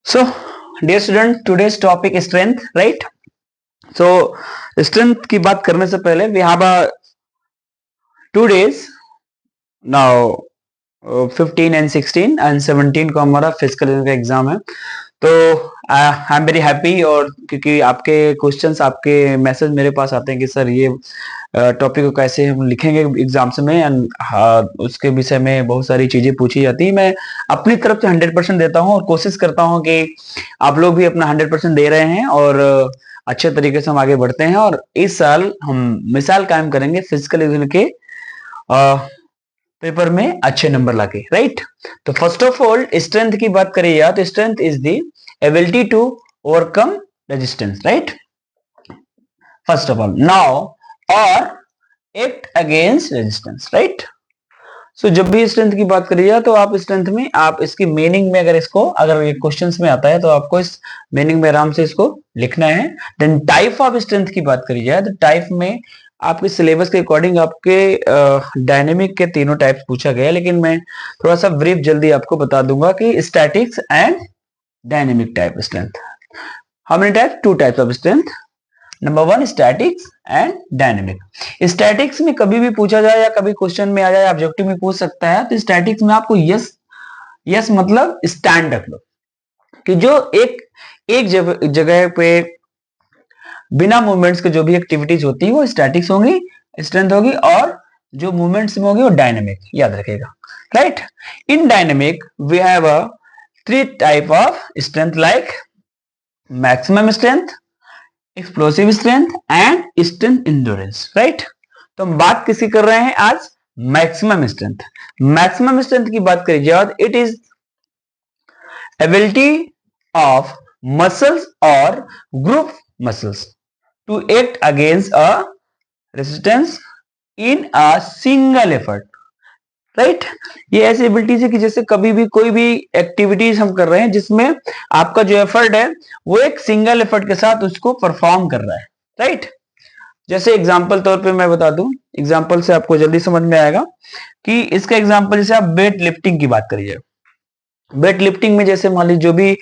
So, dear student, today's topic is strength, right? So, strength की बात करने से पहले we have a 2 days now, 15 and 16 and 17 को हमारा फिजिकल का एग्जाम है। तो आई एम वेरी हैप्पी, और क्योंकि आपके क्वेश्चंस, आपके मैसेज मेरे पास आते हैं कि सर ये टॉपिक को कैसे हम लिखेंगे एग्जाम्स में, एंड उसके विषय में बहुत सारी चीजें पूछी जाती है। मैं अपनी तरफ से 100% देता हूं और कोशिश करता हूं कि आप लोग भी अपना 100% दे रहे हैं और अच्छे तरीके से हम आगे बढ़ते हैं। और इस साल हम मिसाल कायम करेंगे फिजिकल के पेपर में अच्छे नंबर लाके, राइट। तो फर्स्ट ऑफ ऑल स्ट्रेंथ की बात करिए या तो strength is the ability to overcome resistance, right. First of all now और act against resistance, right. So जब भी स्ट्रेंथ की बात करिए तो आप स्ट्रेंथ में आप इसकी मीनिंग में अगर ये क्वेश्चंस में आता है तो आपको इस मीनिंग में आराम से इसको लिखना है। देन टाइप ऑफ स्ट्रेंथ की बात करी जाए तो टाइप में आपके सिलेबस के अकॉर्डिंग आपके डायनेमिक के तीनों टाइप्स पूछा गया है, लेकिन मैं थोड़ा सा ब्रीफ जल्दी आपको बता दूंगा कि statics and dynamic type strength. How many type? 2 types of strength. Number 1 statics and dynamic. Statics में कभी भी पूछा जाए या कभी क्वेश्चन में आ जाए, ऑब्जेक्टिव में पूछ सकता है, तो स्टैटिक्स में आपको यस मतलब स्टैंड रख लो कि जो एक जगह पे बिना मूवमेंट्स के जो भी एक्टिविटीज होती है वो स्टैटिक्स होगी, स्ट्रेंथ होगी, और जो मूवमेंट्स में होगी वो डायनेमिक, याद रखेगा, right. In dynamic we have a 3 type of strength like maximum strength, explosive strength and strength endurance, right. तो हम बात किसकी कर रहे हैं आज? Maximum strength. मैक्सिमम स्ट्रेंथ की बात करी जाए, it is ability of muscles और group muscles to act against a resistance in a single effort, right. ये ऐसी एबिलिटीज है कि जैसे कभी भी कोई भी एक्टिविटीज हम कर रहे हैं जिसमें आपका जो एफर्ट है वो एक सिंगल एफर्ट के साथ उसको परफॉर्म कर रहा है, राइट। जैसे एग्जांपल तौर पे मैं बता दूं, एग्जांपल से आपको जल्दी समझ में आएगा कि इसका एग्जांपल जैसे आप वेट लिफ्टिंग की बात करिए। वेट लिफ्टिंग में जैसे मान लीजिए जो भी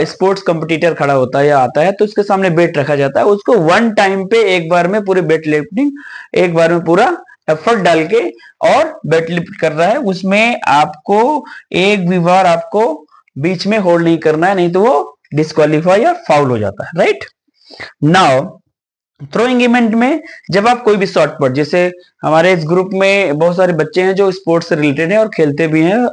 स्पोर्ट्स कंपटीटर खड़ा होता है या आता है तो उसके सामने वेट रखा जाता है, उसको वन टाइम पे एक बार में पूरे वेट लिफ्टिंग एक बार में पूरा एफर्ट डाल के और वेट लिफ्ट कर रहा है। उसमें आपको एक भी बार आपको बीच में होल्ड नहीं करना है, नहीं तो वो डिस्क्वालीफाई या फाउल हो जाता है, राइट। नाउ थ्रोइंग इवेंट में जब आप कोई भी शॉट पुट, जैसे हमारे इस ग्रुप में बहुत सारे बच्चे हैं जो स्पोर्ट्स से रिलेटेड है और खेलते भी हैं,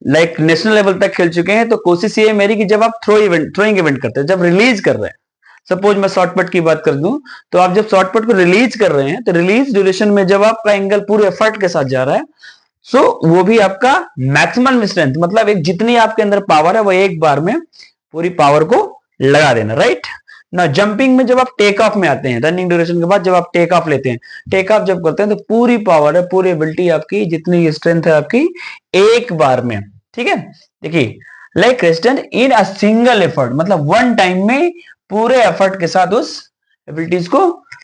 लाइक नेशनल लेवल तक खेल चुके हैं, तो कोशिश ये है मेरी कि जब आप थ्रोइंग इवेंट करते हैं, जब रिलीज कर रहे हैं, सपोज मैं शॉर्ट पुट की बात कर दूं, तो आप जब शॉर्ट पुट को रिलीज कर रहे हैं तो रिलीज ड्यूरेशन में जब आपका एंगल पूरे एफर्ट के साथ जा रहा है, सो वो भी आपका मैक्सिमम स्ट्रेंथ, मतलब एक जितनी आपके अंदर पावर है वो एक बार में पूरी पावर को लगा देना, राइट ना। जंपिंग में जब आप टेक ऑफ में आते हैं, रनिंग ड्यूरेशन के बाद जब आप टेक ऑफ लेते हैं, टेक ऑफ जब करते हैं तो पूरी पावर है, पूरी एबिलिटी आपकी, जितनी स्ट्रेंथ है आपकी एक बार में, ठीक है। देखिए like resistance in a single effort, मतलब वन टाइम में पूरे एफर्ट के साथ उस एबिलिटीज को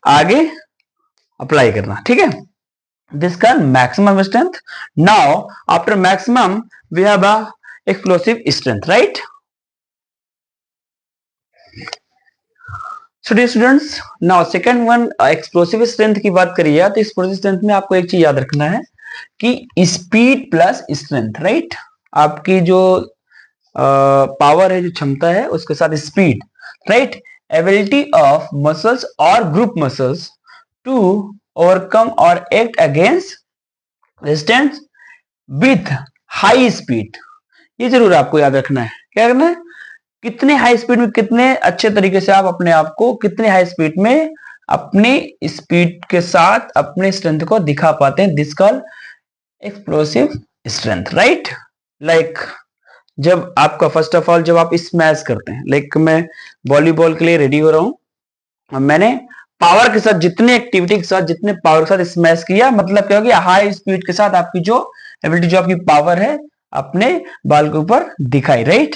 आगे अप्लाई करना, ठीक है। दिस का maximum strength. Now after maximum we have a explosive strength, right. So dear students, now second one explosive strength की बात करिए तो एक्सप्लोसिव स्ट्रेंथ में आपको एक चीज याद रखना है कि स्पीड प्लस स्ट्रेंथ, राइट। आपकी जो पावर है, जो क्षमता है, उसके साथ speed, right. Ability of muscles और ग्रुप मसल्स टू ओवरकम और act against resistance with high speed. ये जरूर आपको याद रखना है। क्या करना है? कितने हाई स्पीड में, कितने अच्छे तरीके से आप अपने आप को कितने हाई स्पीड में अपने स्पीड के साथ अपने स्ट्रेंथ को दिखा पाते हैं, this call explosive strength, right. Like जब आपका फर्स्ट ऑफ ऑल जब आप स्मैश करते हैं, लाइक मैं वॉलीबॉल के लिए रेडी हो रहा हूं, मैंने पावर के साथ जितने एक्टिविटी के साथ जितने पावर के साथ स्मैश किया, मतलब क्या हो गया, हाई स्पीड के साथ आपकी जो एबिलिटी, जो आपकी पावर है अपने बॉल के ऊपर दिखाई, राइट।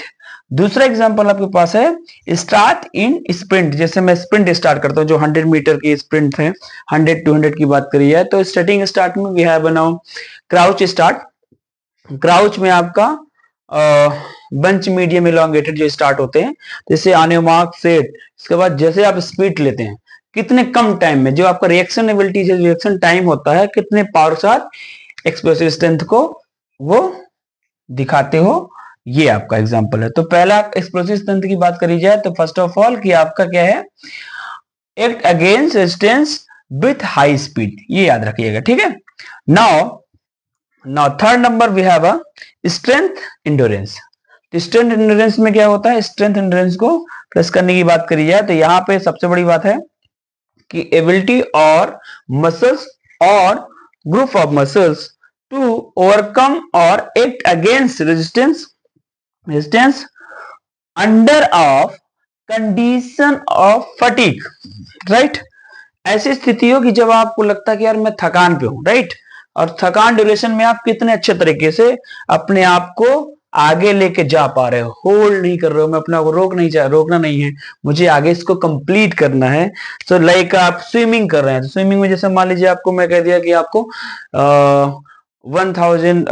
दूसरा एग्जांपल आपके पास है स्टार्ट इन स्प्रिंट। जैसे मैं स्प्रिंट स्टार्ट करता हूं, जो 100 मीटर की स्प्रिंट है, 100 200 की बात करी है, तो स्टार्टिंग स्टार्ट में we have now crouch start. Crouch में आपका बंच, मीडियम, इलोंगेटेड जो स्टार्ट होते हैं, जैसे ऑन योर मार्क सेट, इसके बाद जैसे आप स्पीड लेते हैं कितने कम टाइम में, जो आपका रिएक्शन एबिलिटी जो रिएक्शन टाइम होता है, कितने पावर के साथ एक्सप्लोसिव स्ट्रेंथ को वो दिखाते हो, ये आपका एग्जांपल है। तो पहला एक्सप्लोसिव स्ट्रेंथ की बात करी जाए तो फर्स्ट ऑफ ऑल कि आपका क्या है, act against resistance with high speed, ये याद रखिएगा, ठीक है। Now third number we have a strength endurance. तो स्ट्रेंथ इंड्योरेंस में क्या होता है, स्ट्रेंथ इंड्योरेंस को प्लस करने की बात करी जाए तो यहां पे सबसे बड़ी बात है कि एबिलिटी और मसल्स और group of muscles to overcome और act against resistance under of condition of fatigue, right. ऐसी स्थिति हो कि जब आपको लगता है कि यार मैं थकान पे हूं, राइट, और थकान ड्यूरेशन में आप कितने अच्छे तरीके से अपने आप को आगे लेके जा पा रहे हो, होल्ड नहीं कर रहे हो, मैं अपने आप को रोकना नहीं है, मुझे आगे इसको कंप्लीट करना है। सो लाइक आप स्विमिंग कर रहे हैं, तो स्विमिंग में जैसे मान लीजिए आपको मैं कह दिया कि आपको 1000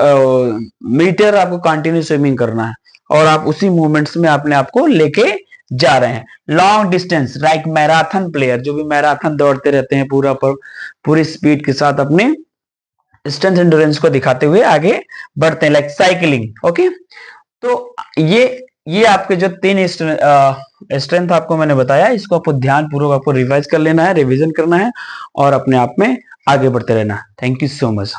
मीटर आपको कंटिन्यू स्विमिंग करना है और आप उसी मूवमेंट्स में अपने आप को लेके जा रहे हैं। Long distance like marathon player, जो भी मैराथन दौड़ते रहते हैं पूरी स्पीड के साथ अपने स्ट्रेंथ एंड्योरेंस को दिखाते हुए आगे बढ़ते हैं, लाइक साइकिलिंग, ओके। तो ये आपके जो 3 स्ट्रेंथ आपको मैंने बताया, इसको आपको ध्यान पूर्वक आपको रिवाइज कर लेना है, रिवीजन करना है और अपने आप में आगे बढ़ते रहना है। Thank you so much.